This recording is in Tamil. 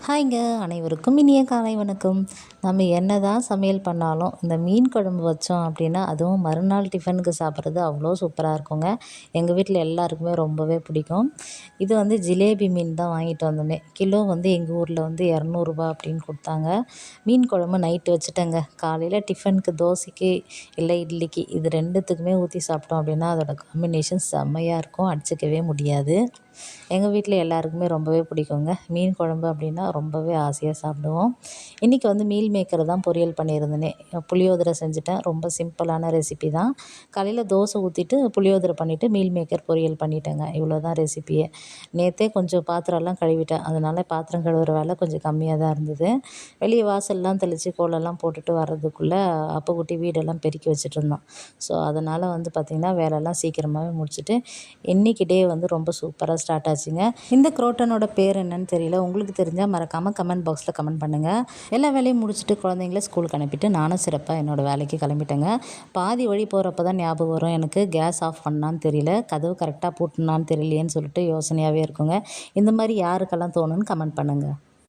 ஹாய்ங்க, அனைவருக்கும் இனிய காலை வணக்கம். நம்ம என்னதான் சமையல் பண்ணாலும் இந்த மீன் குழம்பு வச்சோம் அப்படின்னா, அதுவும் மறுநாள் டிஃபனுக்கு சாப்பிட்றது அவ்வளோ சூப்பராக இருக்குங்க. எங்கள் வீட்டில் எல்லாருக்குமே ரொம்பவே பிடிக்கும். இது வந்து ஜிலேபி மீன் தான் வாங்கிட்டு வந்தோமே. கிலோ வந்து எங்கள் ஊரில் வந்து ரூ. 200 அப்படின்னு கொடுத்தாங்க. மீன் குழம்பு நைட்டு வச்சுட்டேங்க. காலையில் டிஃபனுக்கு தோசைக்கு இல்லை இட்லிக்கு இது ரெண்டுத்துக்குமே ஊற்றி சாப்பிட்டோம் அப்படின்னா அதோட காம்பினேஷன் செம்மையாக இருக்கும், அடிச்சிக்கவே முடியாது. எங்கள் வீட்டில் எல்லாருக்குமே ரொம்பவே பிடிக்குங்க. மீன் குழம்பு அப்படின்னா ரொம்பவே ஆசையாக சாப்பிடுவோம். இன்றைக்கி வந்து மீல் மேக்கர் தான் பொரியல் பண்ணியிருந்தேனே. புளியோதரை செஞ்சுட்டேன். ரொம்ப சிம்பிளான ரெசிபி தான். காலையில் தோசை ஊற்றிட்டு புளியோதரை பண்ணிவிட்டு மீல் மேக்கர் பொரியல் பண்ணிட்டேங்க. இவ்வளோ தான் ரெசிபியே. நேற்றே கொஞ்சம் பாத்திரம்லாம் கழுவிட்டேன். அதனால் பாத்திரம் கழுவுற வேலை கொஞ்சம் கம்மியாக தான் இருந்தது. வெளியே வாசல்லாம் தெளித்து கோலம்லாம் போட்டுட்டு வர்றதுக்குள்ளே அப்பக்குட்டி வீடெல்லாம் பெருக்கி வச்சுட்டு இருந்தோம். ஸோ அதனால் வந்து பார்த்திங்கன்னா வேலைலாம் சீக்கிரமாகவே முடிச்சுட்டு இன்றைக்கி டே வந்து ரொம்ப சூப்பராக ஸ்டார்ட் ஆச்சுங்க. இந்த குரோட்டனோட பேர் என்னன்னு தெரியல. உங்களுக்கு தெரிஞ்சால் மறக்காமல் கமெண்ட் பாக்ஸில் கமெண்ட் பண்ணுங்கள். எல்லா வேலையும் முடிச்சுட்டு குழந்தைங்கள ஸ்கூலுக்கு அனுப்பிட்டு நானும் சிறப்பாக என்னோடய வேலைக்கு கிளம்பிட்டேங்க. பாதி வழி போகிறப்ப தான் ஞாபகம் வரும் எனக்கு கேஸ் ஆஃப் பண்ணான்னு தெரியல, கதவு கரெக்டாக பூட்டினான்னு தெரியலையேன்னு சொல்லிட்டு யோசனையாகவே இருக்குங்க. இந்த மாதிரி யாருக்கெல்லாம் தோணுன்னு கமெண்ட் பண்ணுங்கள்.